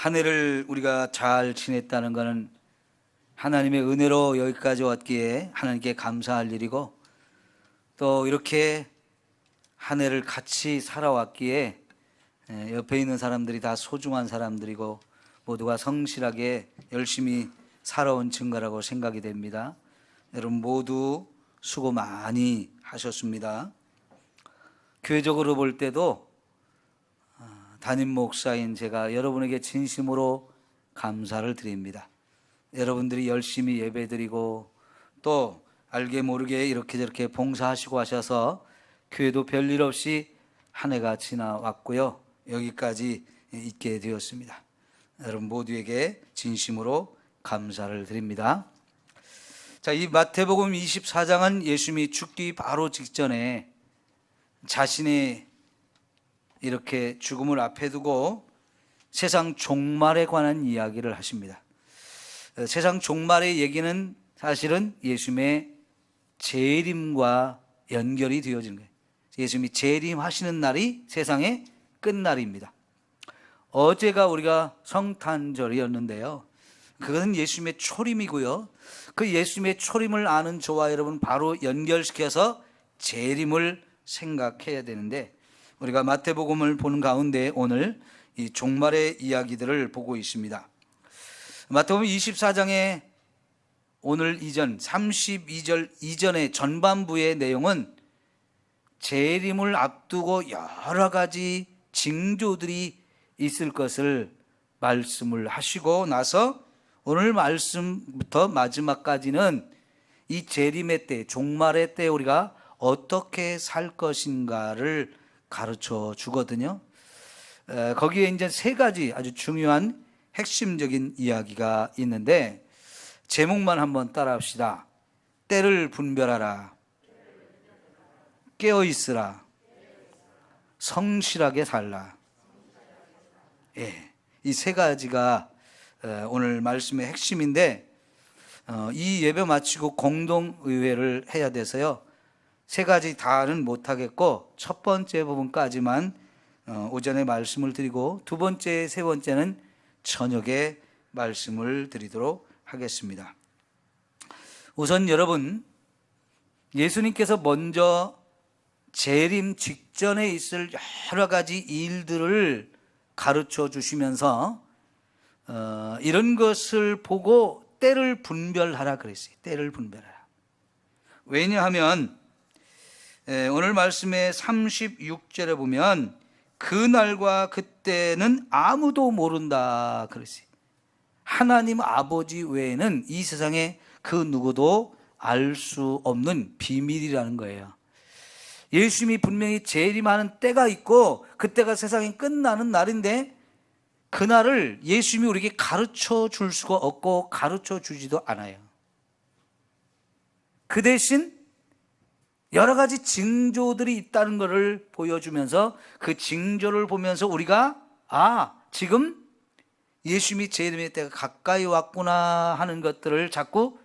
한 해를 우리가 잘 지냈다는 것은 하나님의 은혜로 여기까지 왔기에 하나님께 감사할 일이고, 또 이렇게 한 해를 같이 살아왔기에 옆에 있는 사람들이 다 소중한 사람들이고 모두가 성실하게 열심히 살아온 증거라고 생각이 됩니다. 여러분 모두 수고 많이 하셨습니다. 교회적으로 볼 때도 담임 목사인 제가 여러분에게 진심으로 감사를 드립니다. 여러분들이 열심히 예배드리고 또 알게 모르게 이렇게 저렇게 봉사하시고 하셔서 교회도 별일 없이 한 해가 지나왔고요, 여기까지 있게 되었습니다. 여러분 모두에게 진심으로 감사를 드립니다. 자, 이 마태복음 24장은 예수님이 죽기 바로 직전에 자신의 이렇게 죽음을 앞에 두고 세상 종말에 관한 이야기를 하십니다. 세상 종말의 얘기는 사실은 예수님의 재림과 연결이 되어지는 거예요. 예수님이 재림하시는 날이 세상의 끝날입니다. 어제가 우리가 성탄절이었는데요, 그것은 예수님의 초림이고요, 그 예수님의 초림을 아는 저와 여러분 바로 연결시켜서 재림을 생각해야 되는데, 우리가 마태복음을 보는 가운데 오늘 이 종말의 이야기들을 보고 있습니다. 마태복음 24장의 오늘 이전 32절 이전의 전반부의 내용은 재림을 앞두고 여러 가지 징조들이 있을 것을 말씀을 하시고 나서 오늘 말씀부터 마지막까지는 이 재림의 때, 종말의 때 우리가 어떻게 살 것인가를 가르쳐 주거든요. 거기에 이제 세 가지 아주 중요한 핵심적인 이야기가 있는데, 제목만 한번 따라 합시다. 때를 분별하라, 깨어 있으라, 성실하게 살라. 이 세 가지가 오늘 말씀의 핵심인데, 이 예배 마치고 공동의회를 해야 돼서요, 세 가지 다는 못하겠고 첫 번째 부분까지만 오전에 말씀을 드리고 두 번째, 세 번째는 저녁에 말씀을 드리도록 하겠습니다. 우선 여러분, 예수님께서 먼저 재림 직전에 있을 여러 가지 일들을 가르쳐 주시면서 이런 것을 보고 때를 분별하라 그랬어요. 때를 분별하라. 왜냐하면 오늘 말씀의 36절에 보면 그날과 그때는 아무도 모른다 그랬어요. 하나님 아버지 외에는 이 세상에 그 누구도 알 수 없는 비밀이라는 거예요. 예수님이 분명히 재림하는 때가 있고 그때가 세상이 끝나는 날인데, 그날을 예수님이 우리에게 가르쳐 줄 수가 없고 가르쳐 주지도 않아요. 그 대신 여러 가지 징조들이 있다는 것을 보여주면서 그 징조를 보면서 우리가 지금 예수님이 재림의 때가 가까이 왔구나 하는 것들을 자꾸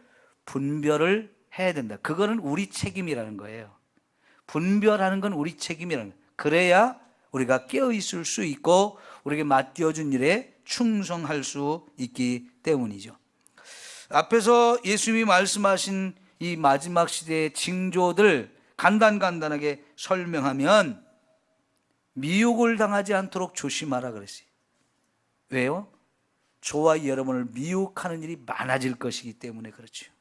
분별을 해야 된다. 그거는 우리 책임이라는 거예요. 분별하는 건 우리 책임이라는 거예요. 그래야 우리가 깨어있을 수 있고 우리에게 맡겨준 일에 충성할 수 있기 때문이죠. 앞에서 예수님이 말씀하신 이 마지막 시대의 징조들 간단하게 설명하면 미혹을 당하지 않도록 조심하라 그랬어요. 왜요? 저와 여러분을 미혹하는 일이 많아질 것이기 때문에 그렇죠.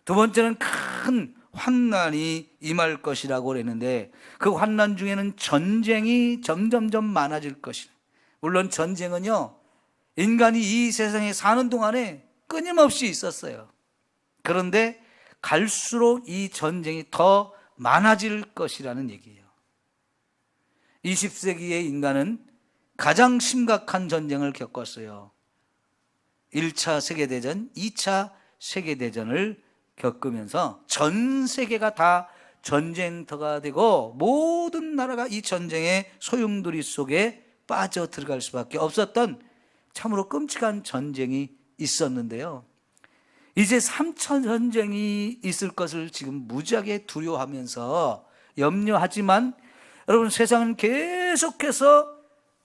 두 번째는 큰 환난이 임할 것이라고 그랬는데, 그 환난 중에는 전쟁이 점점점 많아질 것이다. 물론 전쟁은요, 인간이 이 세상에 사는 동안에 끊임없이 있었어요. 그런데 갈수록 이 전쟁이 더 많아질 것이라는 얘기예요. 20세기의 인간은 가장 심각한 전쟁을 겪었어요. 1차 세계대전, 2차 세계대전을 겪으면서 전 세계가 다 전쟁터가 되고 모든 나라가 이 전쟁의 소용돌이 속에 빠져 들어갈 수밖에 없었던 참으로 끔찍한 전쟁이 있었는데요, 이제 3차 전쟁이 있을 것을 지금 무지하게 두려워하면서 염려하지만, 여러분 세상은 계속해서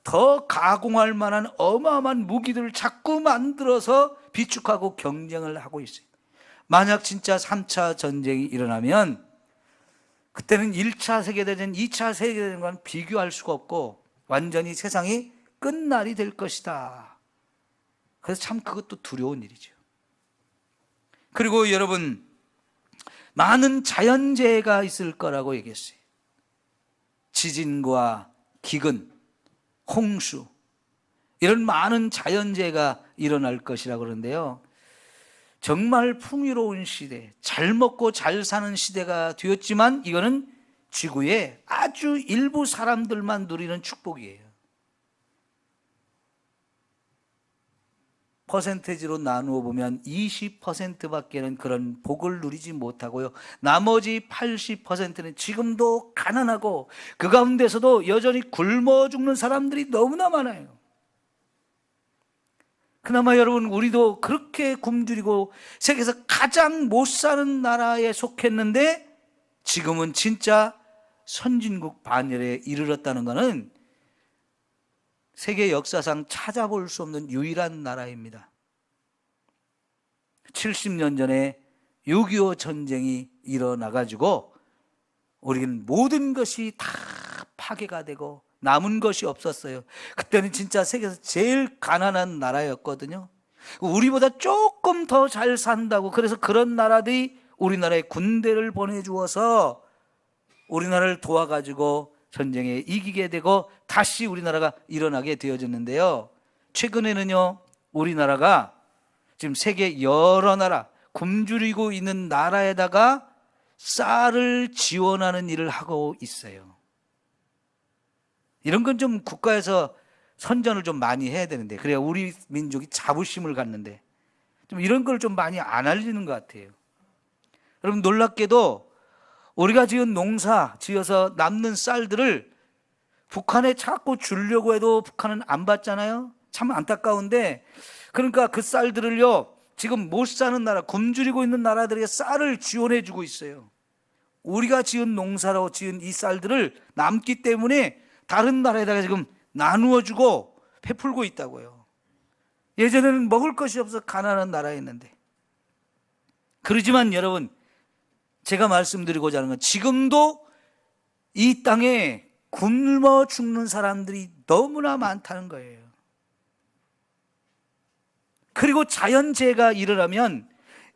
더 가공할 만한 어마어마한 무기들을 자꾸 만들어서 비축하고 경쟁을 하고 있어요. 만약 진짜 3차 전쟁이 일어나면 그때는 1차 세계대전, 2차 세계대전과는 비교할 수가 없고 완전히 세상이 끝날이 될 것이다. 그래서 참 그것도 두려운 일이죠. 그리고 여러분, 많은 자연재해가 있을 거라고 얘기했어요. 지진과 기근, 홍수, 이런 많은 자연재해가 일어날 것이라고 그러는데요, 정말 풍요로운 시대, 잘 먹고 잘 사는 시대가 되었지만 이거는 지구의 아주 일부 사람들만 누리는 축복이에요. 퍼센테이지로 나누어 보면 20%밖에는 그런 복을 누리지 못하고요, 나머지 80%는 지금도 가난하고 그 가운데서도 여전히 굶어 죽는 사람들이 너무나 많아요. 그나마 여러분, 우리도 그렇게 굶주리고 세계에서 가장 못 사는 나라에 속했는데 지금은 진짜 선진국 반열에 이르렀다는 것은 세계 역사상 찾아볼 수 없는 유일한 나라입니다. 70년 전에 6.25 전쟁이 일어나가지고 우리는 모든 것이 다 파괴가 되고 남은 것이 없었어요. 그때는 진짜 세계에서 제일 가난한 나라였거든요. 우리보다 조금 더 잘 산다고, 그래서 그런 나라들이 우리나라에 군대를 보내주어서 우리나라를 도와가지고 전쟁에 이기게 되고 다시 우리나라가 일어나게 되어졌는데요, 최근에는요, 우리나라가 지금 세계 여러 나라, 굶주리고 있는 나라에다가 쌀을 지원하는 일을 하고 있어요. 이런 건 좀 국가에서 선전을 좀 많이 해야 되는데, 그래야 우리 민족이 자부심을 갖는데 좀 이런 걸 좀 많이 안 알리는 것 같아요. 여러분, 놀랍게도 우리가 지은 농사 지어서 남는 쌀들을 북한에 자꾸 주려고 해도 북한은 안 받잖아요. 참 안타까운데, 그러니까 그 쌀들을요, 지금 못 사는 나라, 굶주리고 있는 나라들에게 쌀을 지원해 주고 있어요. 우리가 지은 농사로 지은 이 쌀들을 남기 때문에 다른 나라에다가 지금 나누어 주고 베풀고 있다고요. 예전에는 먹을 것이 없어 가난한 나라였는데. 그러지만 여러분, 제가 말씀드리고자 하는 건 지금도 이 땅에 굶어 죽는 사람들이 너무나 많다는 거예요. 그리고 자연재해가 일어나면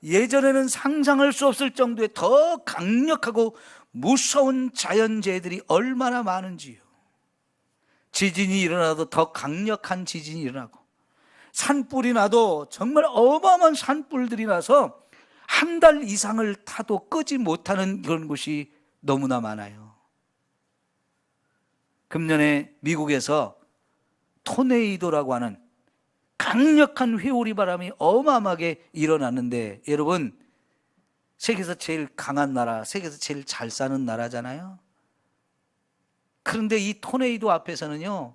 예전에는 상상할 수 없을 정도의 더 강력하고 무서운 자연재해들이 얼마나 많은지요. 지진이 일어나도 더 강력한 지진이 일어나고, 산불이 나도 정말 어마어마한 산불들이 나서 한 달 이상을 타도 끄지 못하는 그런 곳이 너무나 많아요. 금년에 미국에서 토네이도라고 하는 강력한 회오리 바람이 어마어마하게 일어났는데, 여러분, 세계에서 제일 강한 나라, 세계에서 제일 잘 사는 나라잖아요. 그런데 이 토네이도 앞에서는요,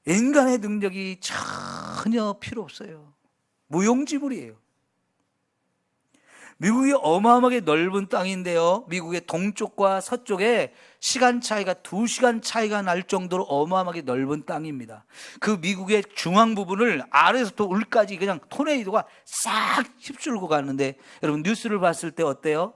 인간의 능력이 전혀 필요 없어요. 무용지물이에요. 미국이 어마어마하게 넓은 땅인데요, 미국의 동쪽과 서쪽에 시간 차이가 2시간 차이가 날 정도로 어마어마하게 넓은 땅입니다. 그 미국의 중앙 부분을 아래에서부터 울까지 그냥 토네이도가 싹 휩쓸고 가는데, 여러분 뉴스를 봤을 때 어때요?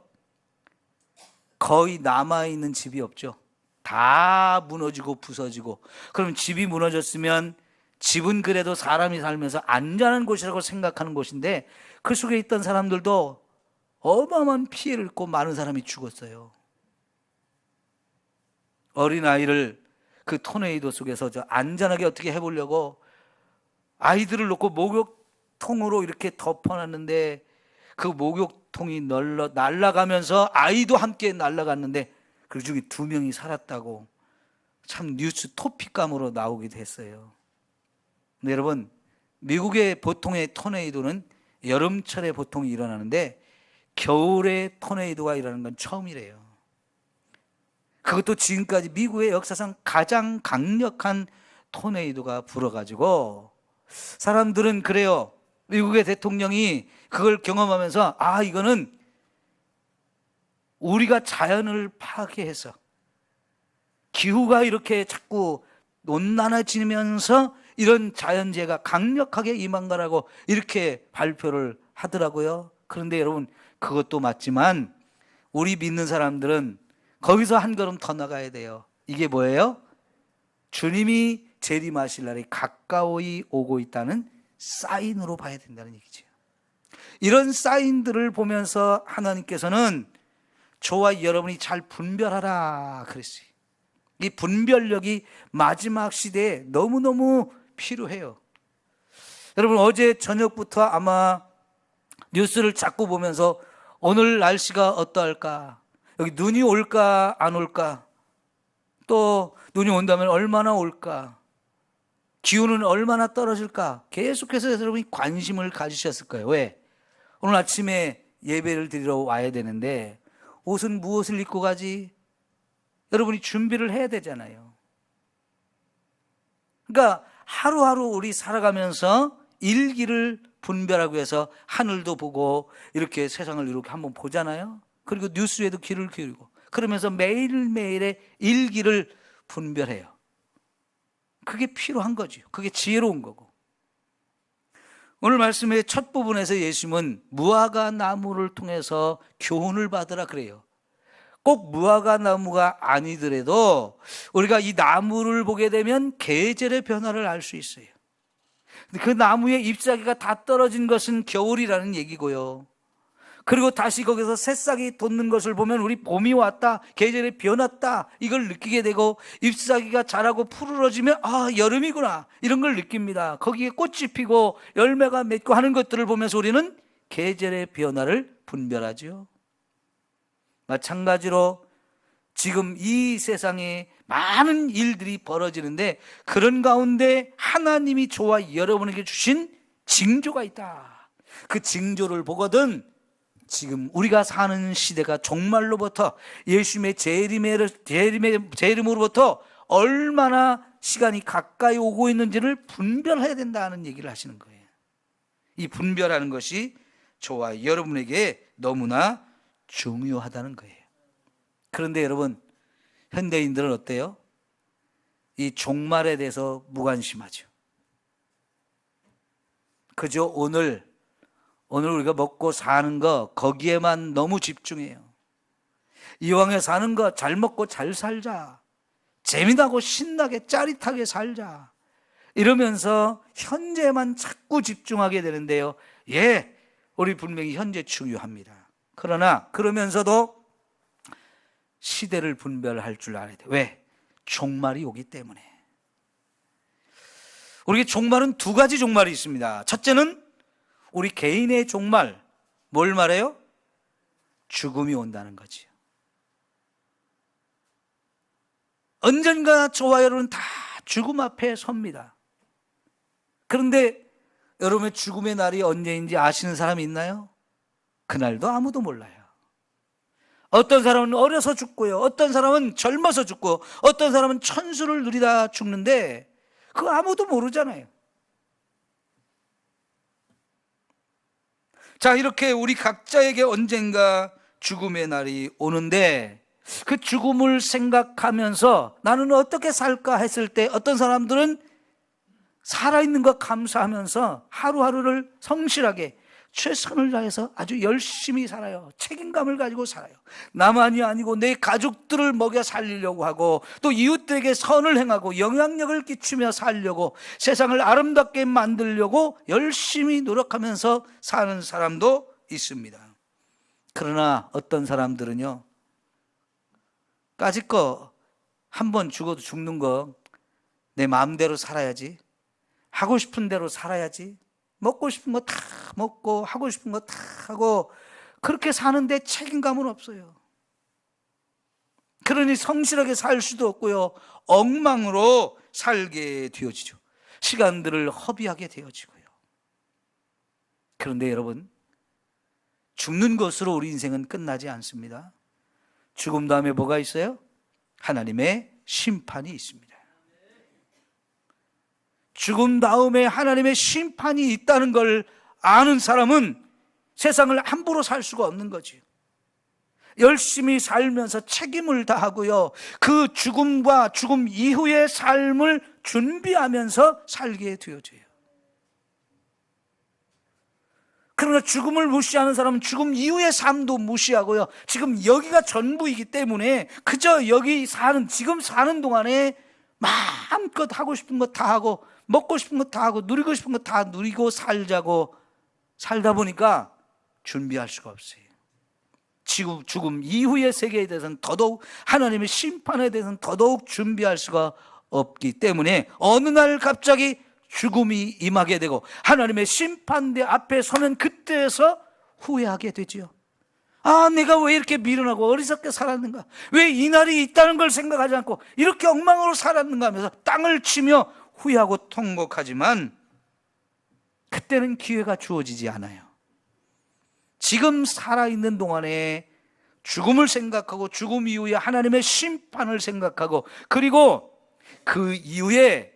거의 남아있는 집이 없죠. 다 무너지고 부서지고. 그럼 집이 무너졌으면 집은 그래도 사람이 살면서 안전한 곳이라고 생각하는 곳인데, 그 속에 있던 사람들도 어마어마한 피해를 입고 많은 사람이 죽었어요. 어린아이를 그 토네이도 속에서 안전하게 어떻게 해보려고 아이들을 놓고 목욕통으로 이렇게 덮어놨는데, 그 목욕통이 날아가면서 아이도 함께 날아갔는데 그 중에 2명이 살았다고 참 뉴스 토픽감으로 나오기도 했어요. 근데 여러분, 미국의 보통의 토네이도는 여름철에 보통 일어나는데 겨울에 토네이도가 일어나는 건 처음이래요. 그것도 지금까지 미국의 역사상 가장 강력한 토네이도가 불어가지고, 사람들은 그래요, 미국의 대통령이 그걸 경험하면서 이거는 우리가 자연을 파괴해서 기후가 이렇게 자꾸 온난해지면서 이런 자연재해가 강력하게 임한 거라고 이렇게 발표를 하더라고요. 그런데 여러분, 그것도 맞지만 우리 믿는 사람들은 거기서 한 걸음 더 나가야 돼요. 이게 뭐예요? 주님이 재림하실 날이 가까이 오고 있다는 사인으로 봐야 된다는 얘기죠. 이런 사인들을 보면서 하나님께서는 저와 여러분이 잘 분별하라 그랬어요. 이 분별력이 마지막 시대에 너무너무 필요해요. 여러분, 어제 저녁부터 아마 뉴스를 자꾸 보면서 오늘 날씨가 어떠할까, 여기 눈이 올까 안 올까, 또 눈이 온다면 얼마나 올까, 기온은 얼마나 떨어질까, 계속해서 여러분이 관심을 가지셨을 거예요. 왜? 오늘 아침에 예배를 드리러 와야 되는데 옷은 무엇을 입고 가지? 여러분이 준비를 해야 되잖아요. 그러니까 하루하루 우리 살아가면서 일기를 분별하기 위해서 하늘도 보고 이렇게 세상을 이렇게 한번 보잖아요. 그리고 뉴스에도 귀를 기울이고 그러면서 매일매일의 일기를 분별해요. 그게 필요한 거죠. 그게 지혜로운 거고. 오늘 말씀의 첫 부분에서 예수님은 무화과 나무를 통해서 교훈을 받으라 그래요. 꼭 무화과 나무가 아니더라도 우리가 이 나무를 보게 되면 계절의 변화를 알 수 있어요. 그 나무의 잎사귀가 다 떨어진 것은 겨울이라는 얘기고요. 그리고 다시 거기서 새싹이 돋는 것을 보면 우리 봄이 왔다, 계절이 변했다, 이걸 느끼게 되고, 잎사귀가 자라고 푸르러지면 아, 여름이구나, 이런 걸 느낍니다. 거기에 꽃이 피고 열매가 맺고 하는 것들을 보면서 우리는 계절의 변화를 분별하죠. 마찬가지로 지금 이 세상에 많은 일들이 벌어지는데 그런 가운데 하나님이 저와 여러분에게 주신 징조가 있다. 그 징조를 보거든 지금 우리가 사는 시대가 종말로부터 예수님의 재림으로부터 얼마나 시간이 가까이 오고 있는지를 분별해야 된다는 얘기를 하시는 거예요. 이 분별하는 것이 저와 여러분에게 너무나 중요하다는 거예요. 그런데 여러분, 현대인들은 어때요? 이 종말에 대해서 무관심하죠. 그저 오늘 우리가 먹고 사는 거 거기에만 너무 집중해요. 이왕에 사는 거 잘 먹고 잘 살자, 재미나고 신나게 짜릿하게 살자, 이러면서 현재만 자꾸 집중하게 되는데요. 예, 우리 분명히 현재 중요합니다. 그러나 그러면서도 시대를 분별할 줄 알아야 돼요. 왜? 종말이 오기 때문에. 우리에게 종말은 두 가지 종말이 있습니다. 첫째는 우리 개인의 종말. 뭘 말해요? 죽음이 온다는 거지요. 언젠가 저와 여러분은 다 죽음 앞에 섭니다. 그런데 여러분의 죽음의 날이 언제인지 아시는 사람이 있나요? 그날도 아무도 몰라요. 어떤 사람은 어려서 죽고요, 어떤 사람은 젊어서 죽고, 어떤 사람은 천수를 누리다 죽는데 그거 아무도 모르잖아요. 자, 이렇게 우리 각자에게 언젠가 죽음의 날이 오는데 그 죽음을 생각하면서 나는 어떻게 살까 했을 때 어떤 사람들은 살아있는 것 감사하면서 하루하루를 성실하게 최선을 다해서 아주 열심히 살아요. 책임감을 가지고 살아요. 나만이 아니고 내 가족들을 먹여 살리려고 하고, 또 이웃들에게 선을 행하고 영향력을 끼치며 살려고, 세상을 아름답게 만들려고 열심히 노력하면서 사는 사람도 있습니다. 그러나 어떤 사람들은요, 까짓 거 한 번 죽어도 죽는 거 내 마음대로 살아야지, 하고 싶은 대로 살아야지, 먹고 싶은 거 다 먹고 하고 싶은 거 다 하고, 그렇게 사는데 책임감은 없어요. 그러니 성실하게 살 수도 없고요, 엉망으로 살게 되어지죠. 시간들을 허비하게 되어지고요. 그런데 여러분, 죽는 것으로 우리 인생은 끝나지 않습니다. 죽음 다음에 뭐가 있어요? 하나님의 심판이 있습니다. 죽음 다음에 하나님의 심판이 있다는 걸 아는 사람은 세상을 함부로 살 수가 없는 거죠. 열심히 살면서 책임을 다하고요, 그 죽음과 죽음 이후의 삶을 준비하면서 살게 되어져요. 그러나 죽음을 무시하는 사람은 죽음 이후의 삶도 무시하고요, 지금 여기가 전부이기 때문에 그저 여기 지금 사는 동안에 마음껏 하고 싶은 거 다 하고, 먹고 싶은 거 다 하고, 누리고 싶은 거 다 누리고 살자고 살다 보니까 준비할 수가 없어요. 죽음 이후의 세계에 대해서는 더더욱, 하나님의 심판에 대해서는 더더욱 준비할 수가 없기 때문에 어느 날 갑자기 죽음이 임하게 되고 하나님의 심판대 앞에 서는 그때에서 후회하게 되지요. 아, 내가 왜 이렇게 미련하고 어리석게 살았는가, 왜 이 날이 있다는 걸 생각하지 않고 이렇게 엉망으로 살았는가 하면서 땅을 치며 후회하고 통곡하지만 그때는 기회가 주어지지 않아요. 지금 살아있는 동안에 죽음을 생각하고 죽음 이후에 하나님의 심판을 생각하고, 그리고 그 이후에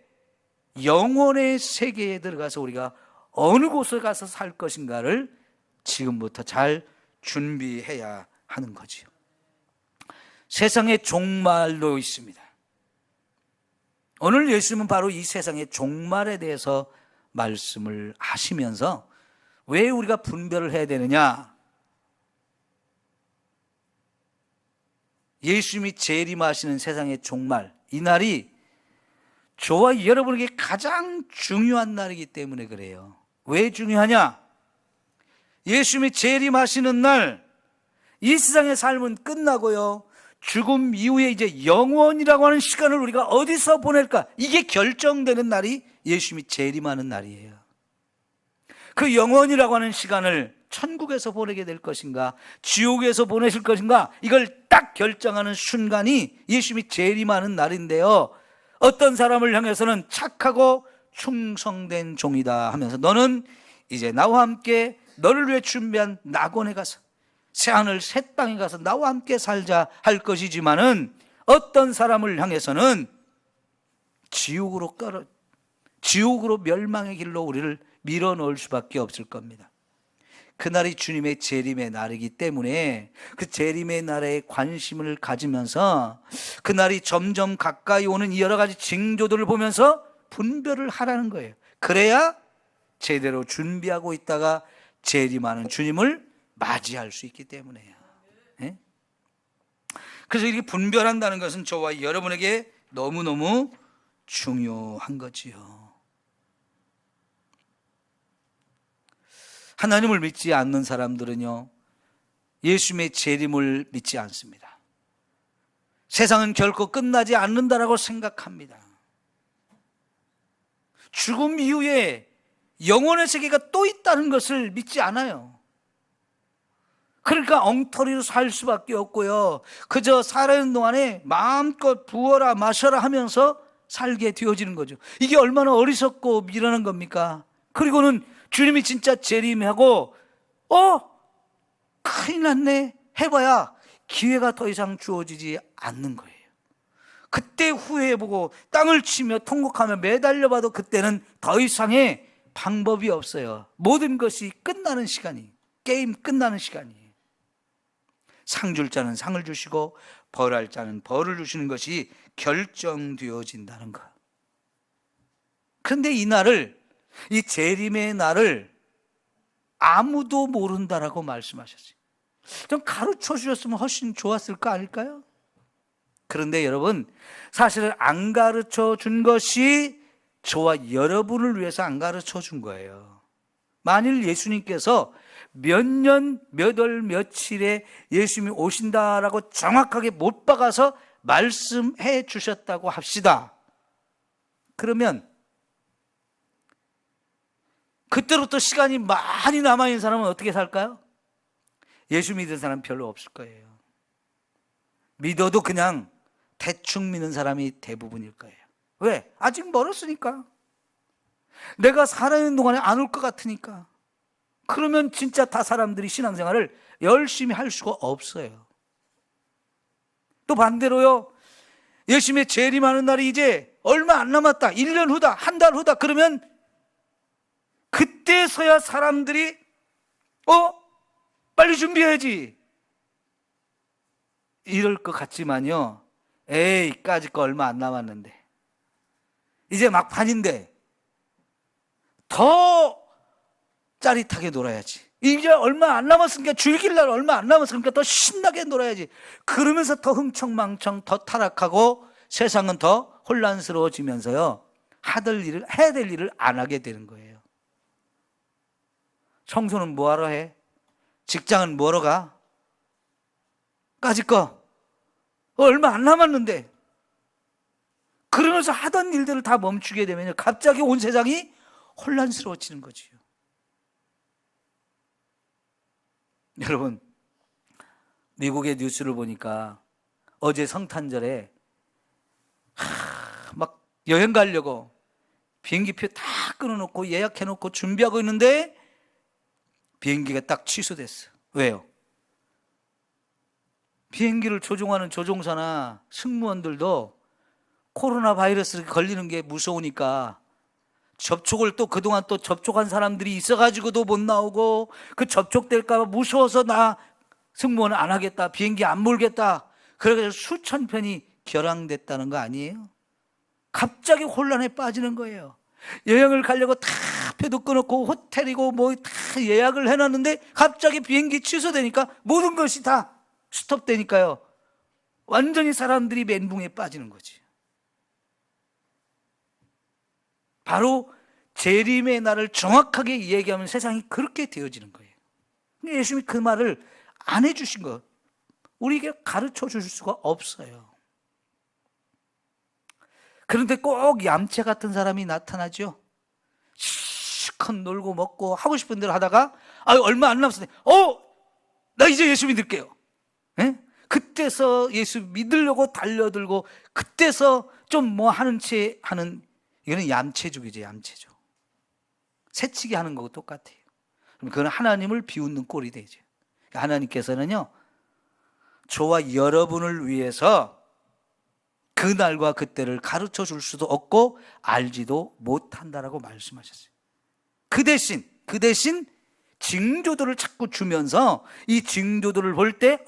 영혼의 세계에 들어가서 우리가 어느 곳에 가서 살 것인가를 지금부터 잘 준비해야 하는 거지요. 세상의 종말도 있습니다. 오늘 예수님은 바로 이 세상의 종말에 대해서 말씀을 하시면서 왜 우리가 분별을 해야 되느냐, 예수님이 재림하시는 세상의 종말, 이 날이 저와 여러분에게 가장 중요한 날이기 때문에 그래요. 왜 중요하냐? 예수님이 재림하시는 날, 이 세상의 삶은 끝나고요, 죽음 이후에 이제 영원이라고 하는 시간을 우리가 어디서 보낼까, 이게 결정되는 날이 예수님이 재림하는 날이에요. 그 영원이라고 하는 시간을 천국에서 보내게 될 것인가, 지옥에서 보내실 것인가, 이걸 딱 결정하는 순간이 예수님이 재림하는 날인데요, 어떤 사람을 향해서는 착하고 충성된 종이다 하면서 너는 이제 나와 함께 너를 위해 준비한 낙원에 가서, 새하늘 새 땅에 가서 나와 함께 살자 할 것이지만은, 어떤 사람을 향해서는 지옥으로 멸망의 길로 우리를 밀어넣을 수밖에 없을 겁니다. 그날이 주님의 재림의 날이기 때문에 그 재림의 날에 관심을 가지면서 그날이 점점 가까이 오는 이 여러 가지 징조들을 보면서 분별을 하라는 거예요. 그래야 제대로 준비하고 있다가 재림하는 주님을 맞이할 수 있기 때문에요. 네? 그래서 이렇게 분별한다는 것은 저와 여러분에게 너무너무 중요한 거지요. 하나님을 믿지 않는 사람들은요, 예수님의 재림을 믿지 않습니다. 세상은 결코 끝나지 않는다라고 생각합니다. 죽음 이후에 영혼의 세계가 또 있다는 것을 믿지 않아요. 그러니까 엉터리로 살 수밖에 없고요, 그저 살아있는 동안에 마음껏 부어라 마셔라 하면서 살게 되어지는 거죠. 이게 얼마나 어리석고 미련한 겁니까? 그리고는 주님이 진짜 재림하고 큰일 났네 해봐야 기회가 더 이상 주어지지 않는 거예요. 그때 후회해보고 땅을 치며 통곡하며 매달려봐도 그때는 더 이상의 방법이 없어요. 모든 것이 끝나는 시간이, 게임 끝나는 시간이에요. 상 줄 자는 상을 주시고 벌할 자는 벌을 주시는 것이 결정되어진다는 것. 그런데 이 날을, 이 재림의 날을 아무도 모른다라고 말씀하셨어요. 좀 가르쳐 주셨으면 훨씬 좋았을 거 아닐까요? 그런데 여러분, 사실은 안 가르쳐 준 것이 저와 여러분을 위해서 안 가르쳐 준 거예요. 만일 예수님께서 몇 년, 몇 월, 며칠에 예수님이 오신다라고 정확하게 못 박아서 말씀해 주셨다고 합시다. 그러면 그때로부터 시간이 많이 남아있는 사람은 어떻게 살까요? 예수 믿는 사람 별로 없을 거예요. 믿어도 그냥 대충 믿는 사람이 대부분일 거예요. 왜? 아직 멀었으니까. 내가 살아있는 동안에 안 올 것 같으니까. 그러면 진짜 다 사람들이 신앙생활을 열심히 할 수가 없어요. 또 반대로요, 예수님의 재림하는 날이 이제 얼마 안 남았다, 1년 후다, 한 달 후다, 그러면 그때서야 사람들이 빨리 준비해야지, 이럴 것 같지만요, 에이, 까짓 거 얼마 안 남았는데, 이제 막판인데 더 짜릿하게 놀아야지. 이제 얼마 안 남았으니까, 즐길 날 얼마 안 남았으니까 더 신나게 놀아야지. 그러면서 더 흥청망청 더 타락하고 세상은 더 혼란스러워지면서요, 해야 될 일을 안 하게 되는 거예요. 청소는 뭐하러 해? 직장은 뭐하러 가? 까짓 거 얼마 안 남았는데. 그러면서 하던 일들을 다 멈추게 되면 갑자기 온 세상이 혼란스러워지는 거지요. 여러분, 미국의 뉴스를 보니까 어제 성탄절에 막 여행 가려고 비행기표 다 끊어놓고 예약해놓고 준비하고 있는데 비행기가 딱 취소됐어. 왜요? 비행기를 조종하는 조종사나 승무원들도 코로나 바이러스에 걸리는 게 무서우니까 접촉을 또 그동안 또 접촉한 사람들이 있어가지고도 못 나오고, 그 접촉될까 봐 무서워서 나 승무원은 안 하겠다, 비행기 안 몰겠다, 그래서 수천 편이 결항됐다는 거 아니에요? 갑자기 혼란에 빠지는 거예요. 여행을 가려고 다 표도 끊었고 호텔이고 뭐 다 예약을 해놨는데 갑자기 비행기 취소되니까 모든 것이 다 스톱되니까요, 완전히 사람들이 멘붕에 빠지는 거지. 바로 재림의 날을 정확하게 얘기하면 세상이 그렇게 되어지는 거예요. 예수님이 그 말을 안 해주신 거, 우리에게 가르쳐 주실 수가 없어요. 그런데 꼭 얌체 같은 사람이 나타나죠. 실컷 놀고 먹고 하고 싶은 대로 하다가 얼마 안 남았을 때 나 이제 예수 믿을게요. 에? 그때서 예수 믿으려고 달려들고, 그때서 좀 뭐 하는 채 하는, 이거는 얌체족이죠. 얌체족. 새치기 하는 거고 똑같아요. 그건 하나님을 비웃는 꼴이 되죠. 하나님께서는요, 저와 여러분을 위해서 그날과 그때를 가르쳐 줄 수도 없고 알지도 못한다라고 말씀하셨어요. 그 대신 징조들을 자꾸 주면서 이 징조들을 볼 때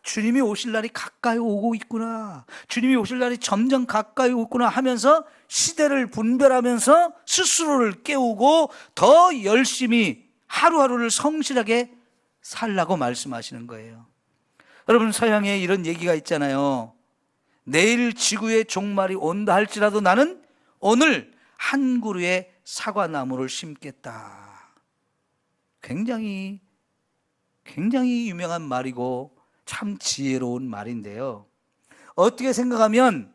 주님이 오실 날이 가까이 오고 있구나, 주님이 오실 날이 점점 가까이 오고 있구나 하면서 시대를 분별하면서 스스로를 깨우고 더 열심히 하루하루를 성실하게 살라고 말씀하시는 거예요. 여러분, 서양에 이런 얘기가 있잖아요. 내일 지구의 종말이 온다 할지라도 나는 오늘 한 그루의 사과나무를 심겠다. 굉장히 유명한 말이고 참 지혜로운 말인데요, 어떻게 생각하면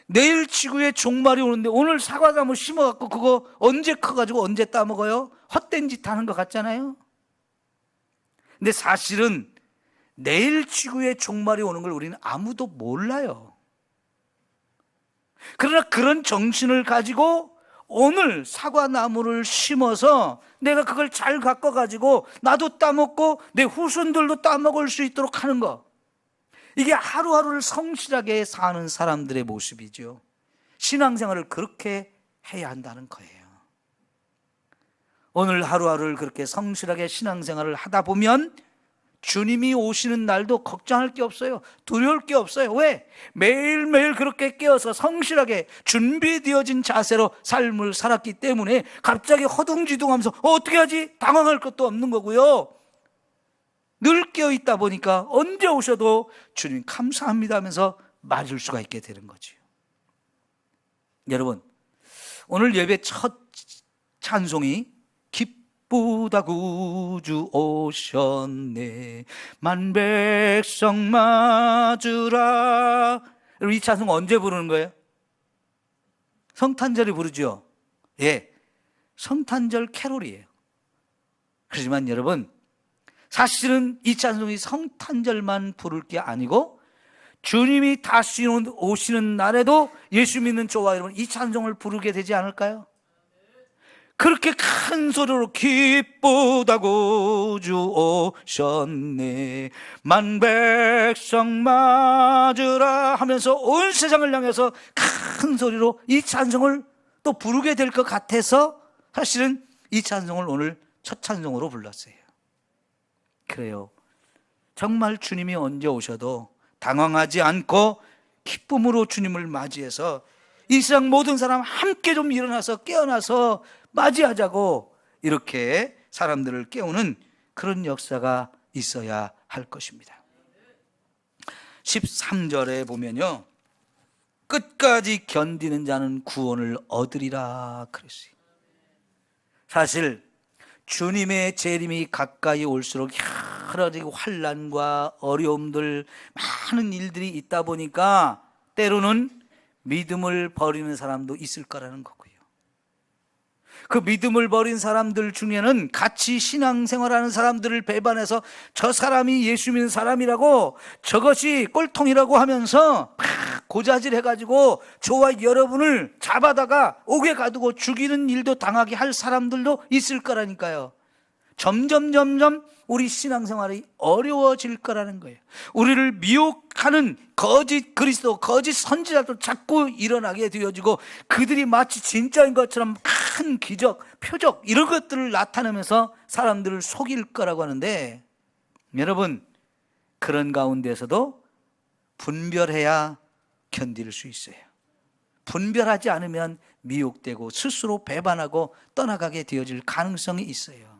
내일 지구의 종말이 오는데 오늘 사과나무 심어갖고 그거 언제 커가지고 언제 따먹어요? 헛된 짓 하는 것 같잖아요. 근데 사실은 내일 지구의 종말이 오는 걸 우리는 아무도 몰라요. 그러나 그런 정신을 가지고 오늘 사과나무를 심어서 내가 그걸 잘 가꿔가지고 나도 따먹고 내 후손들도 따먹을 수 있도록 하는 거, 이게 하루하루를 성실하게 사는 사람들의 모습이죠. 신앙생활을 그렇게 해야 한다는 거예요. 오늘 하루하루를 그렇게 성실하게 신앙생활을 하다 보면 주님이 오시는 날도 걱정할 게 없어요. 두려울 게 없어요. 왜? 매일매일 그렇게 깨어서 성실하게 준비되어진 자세로 삶을 살았기 때문에 갑자기 허둥지둥하면서 어떻게 하지? 당황할 것도 없는 거고요. 늘 깨어있다 보니까 언제 오셔도 주님 감사합니다 하면서 맞을 수가 있게 되는 거죠. 여러분, 오늘 예배 첫 찬송이 기쁘다 구주 오셨네 만백성 맞으라. 이 찬송 언제 부르는 거예요? 성탄절에 부르죠. 예, 성탄절 캐롤이에요. 그렇지만 여러분, 사실은 이 찬송이 성탄절만 부를 게 아니고 주님이 다시 오시는 날에도 예수 믿는 저와 여러분 이 찬송을 부르게 되지 않을까요? 그렇게 큰 소리로 기쁘다고 주 오셨네 만백성 맞으라 하면서 온 세상을 향해서 큰 소리로 이 찬송을 또 부르게 될 것 같아서 사실은 이 찬송을 오늘 첫 찬송으로 불렀어요. 그래요. 정말 주님이 언제 오셔도 당황하지 않고 기쁨으로 주님을 맞이해서 이 세상 모든 사람 함께 좀 일어나서 깨어나서 맞이하자고 이렇게 사람들을 깨우는 그런 역사가 있어야 할 것입니다. 13절에 보면요, 끝까지 견디는 자는 구원을 얻으리라 그랬어요. 사실 주님의 재림이 가까이 올수록 여러 가지 환난과 어려움들, 많은 일들이 있다 보니까 때로는 믿음을 버리는 사람도 있을 거라는 거고요. 그 믿음을 버린 사람들 중에는 같이 신앙생활하는 사람들을 배반해서 저 사람이 예수 믿는 사람이라고, 저것이 꼴통이라고 하면서 막 고자질해가지고 저와 여러분을 잡아다가 옥에 가두고 죽이는 일도 당하게 할 사람들도 있을 거라니까요. 점점 우리 신앙생활이 어려워질 거라는 거예요. 우리를 미혹하는 거짓 그리스도, 거짓 선지자도 자꾸 일어나게 되어지고, 그들이 마치 진짜인 것처럼 큰 기적, 표적 이런 것들을 나타내면서 사람들을 속일 거라고 하는데, 여러분, 그런 가운데서도 분별해야 견딜 수 있어요. 분별하지 않으면 미혹되고 스스로 배반하고 떠나가게 되어질 가능성이 있어요.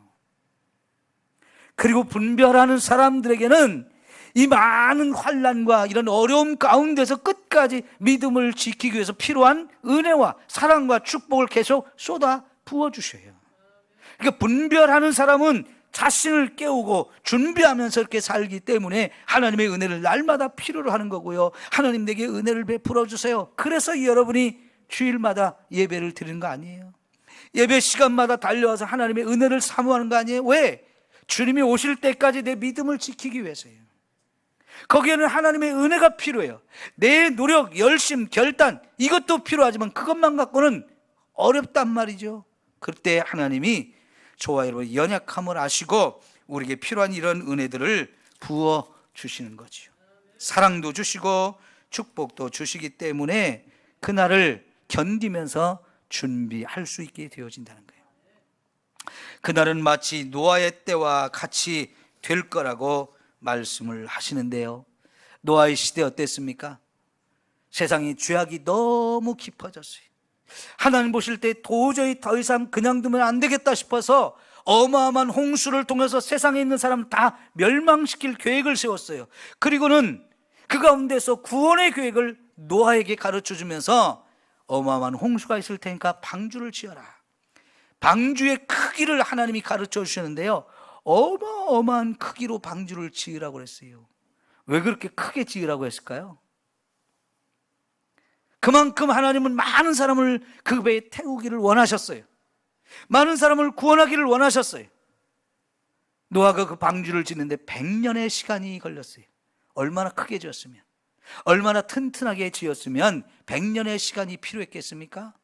그리고 분별하는 사람들에게는 이 많은 환난과 이런 어려움 가운데서 끝까지 믿음을 지키기 위해서 필요한 은혜와 사랑과 축복을 계속 쏟아 부어주셔요. 그러니까 분별하는 사람은 자신을 깨우고 준비하면서 이렇게 살기 때문에 하나님의 은혜를 날마다 필요로 하는 거고요. 하나님 내게 은혜를 베풀어 주세요. 그래서 여러분이 주일마다 예배를 드리는 거 아니에요. 예배 시간마다 달려와서 하나님의 은혜를 사모하는 거 아니에요. 왜? 주님이 오실 때까지 내 믿음을 지키기 위해서예요. 거기에는 하나님의 은혜가 필요해요. 내 노력, 열심, 결단 이것도 필요하지만 그것만 갖고는 어렵단 말이죠. 그때 하나님이 저와 여러분의 연약함을 아시고 우리에게 필요한 이런 은혜들을 부어 주시는 거죠. 사랑도 주시고 축복도 주시기 때문에 그날을 견디면서 준비할 수 있게 되어진다는 거예요. 그날은 마치 노아의 때와 같이 될 거라고 말씀을 하시는데요. 노아의 시대 어땠습니까? 세상이 죄악이 너무 깊어졌어요. 하나님 보실 때 도저히 더 이상 그냥 두면 안 되겠다 싶어서 어마어마한 홍수를 통해서 세상에 있는 사람 다 멸망시킬 계획을 세웠어요. 그리고는 그 가운데서 구원의 계획을 노아에게 가르쳐 주면서 어마어마한 홍수가 있을 테니까 방주를 지어라. 방주의 크기를 하나님이 가르쳐 주셨는데요, 어마어마한 크기로 방주를 지으라고 그랬어요. 왜 그렇게 크게 지으라고 했을까요? 그만큼 하나님은 많은 사람을 그 배에 태우기를 원하셨어요. 많은 사람을 구원하기를 원하셨어요. 노아가 그 방주를 짓는데 100년의 시간이 걸렸어요. 얼마나 크게 지었으면, 얼마나 튼튼하게 지었으면 100년의 시간이 필요했겠습니까?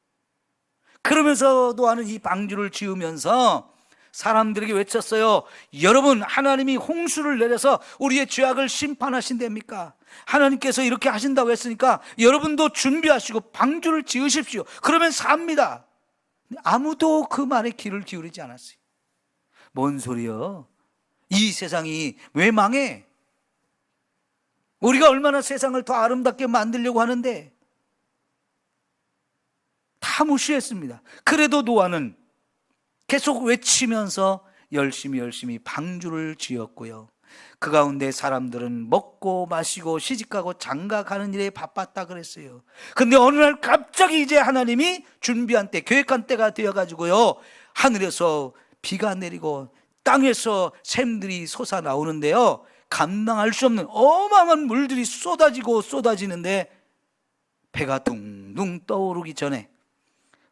그러면서 노아는 이 방주를 지으면서 사람들에게 외쳤어요. 여러분, 하나님이 홍수를 내려서 우리의 죄악을 심판하신답니까? 하나님께서 이렇게 하신다고 했으니까 여러분도 준비하시고 방주를 지으십시오. 그러면 삽니다. 아무도 그 말에 귀를 기울이지 않았어요. 뭔 소리요? 이 세상이 왜 망해? 우리가 얼마나 세상을 더 아름답게 만들려고 하는데 다 무시했습니다. 그래도 노아는 계속 외치면서 열심히 방주를 지었고요. 그 가운데 사람들은 먹고 마시고 시집가고 장가가는 일에 바빴다 그랬어요. 근데 어느 날 갑자기 이제 하나님이 준비한 때, 계획한 때가 되어가지고요, 하늘에서 비가 내리고 땅에서 샘들이 솟아나오는데요, 감당할 수 없는 어마어마한 물들이 쏟아지는데 배가 둥둥 떠오르기 전에,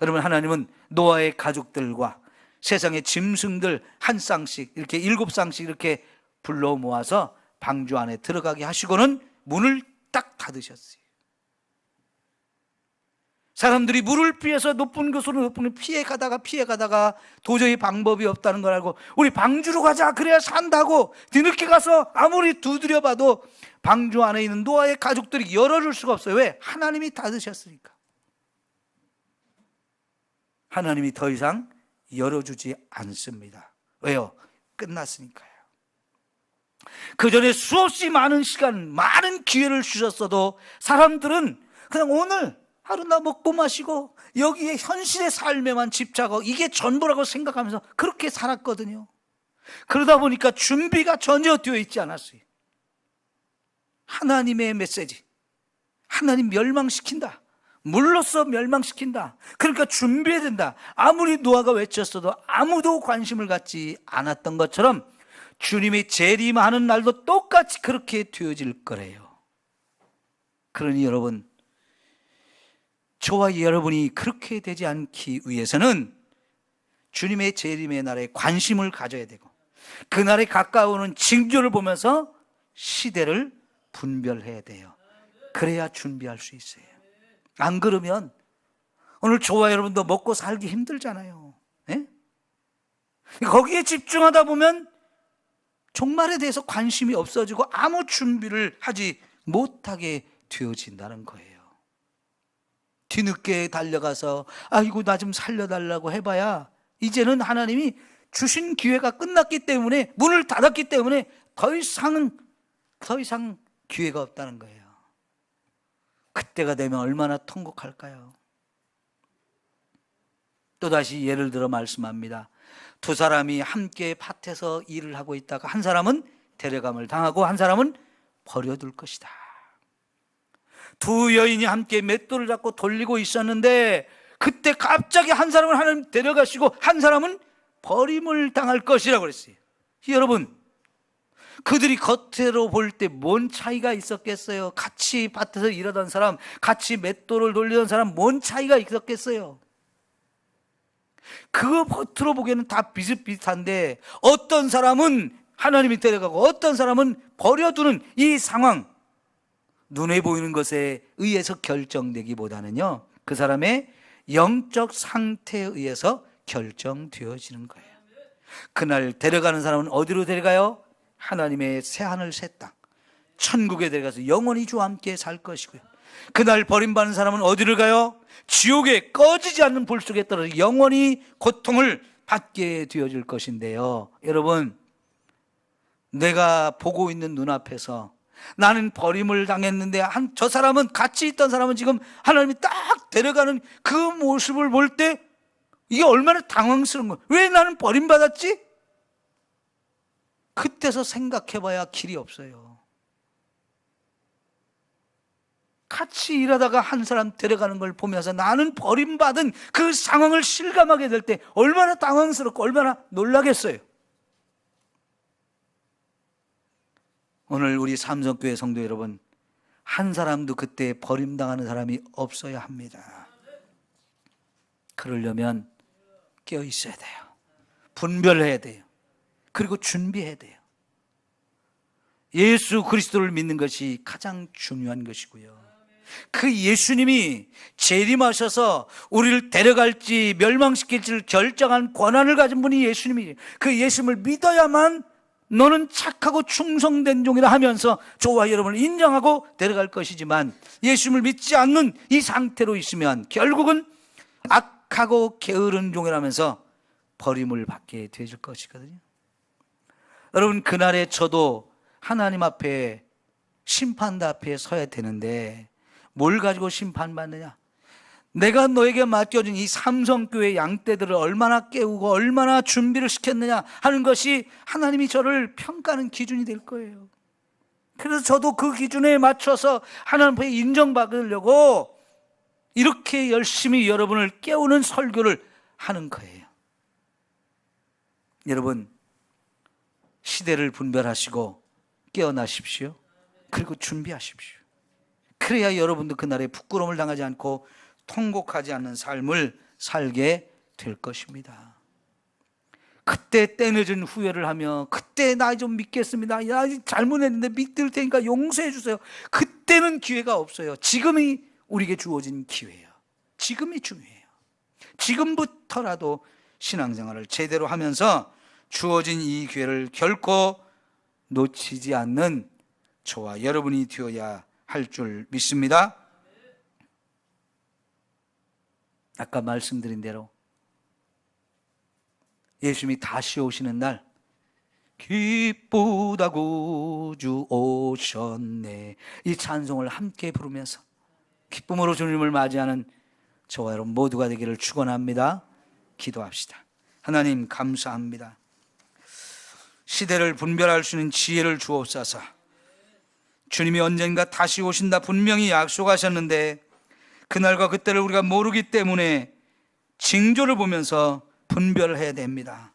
여러분, 하나님은 노아의 가족들과 세상의 짐승들 한 쌍씩, 이렇게 7쌍씩 이렇게 불러 모아서 방주 안에 들어가게 하시고는 문을 딱 닫으셨어요. 사람들이 물을 피해서 높은 곳으로 피해 가다가 도저히 방법이 없다는 걸 알고 우리 방주로 가자, 그래야 산다고 뒤늦게 가서 아무리 두드려봐도 방주 안에 있는 노아의 가족들이 열어줄 수가 없어요. 왜? 하나님이 닫으셨으니까. 하나님이 더 이상 열어주지 않습니다. 왜요? 끝났으니까요. 그 전에 수없이 많은 시간, 많은 기회를 주셨어도 사람들은 그냥 오늘 하루 나 먹고 마시고 여기에 현실의 삶에만 집착하고 이게 전부라고 생각하면서 그렇게 살았거든요. 그러다 보니까 준비가 전혀 되어 있지 않았어요. 하나님의 메시지, 하나님 멸망시킨다, 물로써 멸망시킨다, 그러니까 준비해야 된다. 아무리 노아가 외쳤어도 아무도 관심을 갖지 않았던 것처럼 주님이 재림하는 날도 똑같이 그렇게 되어질 거래요. 그러니 여러분, 저와 여러분이 그렇게 되지 않기 위해서는 주님의 재림의 날에 관심을 가져야 되고, 그날에 가까워오는 징조를 보면서 시대를 분별해야 돼요. 그래야 준비할 수 있어요. 안 그러면 오늘 저와 여러분도 먹고 살기 힘들잖아요. 예? 거기에 집중하다 보면 종말에 대해서 관심이 없어지고 아무 준비를 하지 못하게 되어진다는 거예요. 뒤늦게 달려가서 아이고 나 좀 살려달라고 해봐야 이제는 하나님이 주신 기회가 끝났기 때문에, 문을 닫았기 때문에 더 이상 기회가 없다는 거예요. 그때가 되면 얼마나 통곡할까요? 또다시 예를 들어 말씀합니다. 두 사람이 함께 밭에서 일을 하고 있다가 한 사람은 데려감을 당하고 한 사람은 버려둘 것이다. 두 여인이 함께 맷돌을 잡고 돌리고 있었는데 그때 갑자기 한 사람을 하나님 데려가시고 한 사람은 버림을 당할 것이라고 그랬어요. 여러분, 그들이 겉으로 볼 때 뭔 차이가 있었겠어요? 같이 밭에서 일하던 사람, 같이 맷돌을 돌리던 사람, 뭔 차이가 있었겠어요? 그거 겉으로 보기에는 다 비슷비슷한데 어떤 사람은 하나님이 데려가고 어떤 사람은 버려두는 이 상황, 눈에 보이는 것에 의해서 결정되기보다는요, 그 사람의 영적 상태에 의해서 결정되어지는 거예요. 그날 데려가는 사람은 어디로 데려가요? 하나님의 새하늘 새 땅, 천국에 데려가서 영원히 주와 함께 살 것이고요. 그날 버림받는 사람은 어디를 가요? 지옥에 꺼지지 않는 불 속에 떨어져 영원히 고통을 받게 되어질 것인데요. 여러분, 내가 보고 있는 눈앞에서 나는 버림을 당했는데 저 사람은, 같이 있던 사람은 지금 하나님이 딱 데려가는 그 모습을 볼 때 이게 얼마나 당황스러운 거예요. 왜 나는 버림받았지? 그때서 생각해봐야 길이 없어요. 같이 일하다가 한 사람 데려가는 걸 보면서 나는 버림받은 그 상황을 실감하게 될 때 얼마나 당황스럽고 얼마나 놀라겠어요. 오늘 우리 삼성교회 성도 여러분, 한 사람도 그때 버림당하는 사람이 없어야 합니다. 그러려면 깨어 있어야 돼요. 분별해야 돼요. 그리고 준비해야 돼요. 예수 그리스도를 믿는 것이 가장 중요한 것이고요. 그 예수님이 재림하셔서 우리를 데려갈지 멸망시킬지를 결정한 권한을 가진 분이 예수님이에요. 그 예수님을 믿어야만 너는 착하고 충성된 종이라 하면서 저와 여러분을 인정하고 데려갈 것이지만, 예수님을 믿지 않는 이 상태로 있으면 결국은 악하고 게으른 종이라면서 버림을 받게 되질 것이거든요. 여러분, 그날에 저도 하나님 앞에, 심판대 앞에 서야 되는데 뭘 가지고 심판받느냐? 내가 너에게 맡겨준 이 삼성교회 양떼들을 얼마나 깨우고 얼마나 준비를 시켰느냐 하는 것이 하나님이 저를 평가하는 기준이 될 거예요. 그래서 저도 그 기준에 맞춰서 하나님 앞에 인정받으려고 이렇게 열심히 여러분을 깨우는 설교를 하는 거예요. 여러분, 시대를 분별하시고 깨어나십시오. 그리고 준비하십시오. 그래야 여러분도 그날에 부끄러움을 당하지 않고 통곡하지 않는 삶을 살게 될 것입니다. 그때 때늦은 후회를 하며 그때 나 좀 믿겠습니다, 나 잘못했는데 믿을 테니까 용서해 주세요, 그때는 기회가 없어요. 지금이 우리에게 주어진 기회예요. 지금이 중요해요. 지금부터라도 신앙생활을 제대로 하면서 주어진 이 기회를 결코 놓치지 않는 저와 여러분이 되어야 할 줄 믿습니다. 아까 말씀드린 대로 예수님이 다시 오시는 날 기쁘다고 주 오셨네. 이 찬송을 함께 부르면서 기쁨으로 주님을 맞이하는 저와 여러분 모두가 되기를 축원합니다. 기도합시다. 하나님 감사합니다. 시대를 분별할 수 있는 지혜를 주옵소서. 주님이 언젠가 다시 오신다 분명히 약속하셨는데 그날과 그때를 우리가 모르기 때문에 징조를 보면서 분별을 해야 됩니다.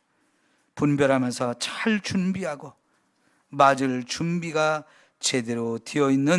분별하면서 잘 준비하고 맞을 준비가 제대로 되어 있는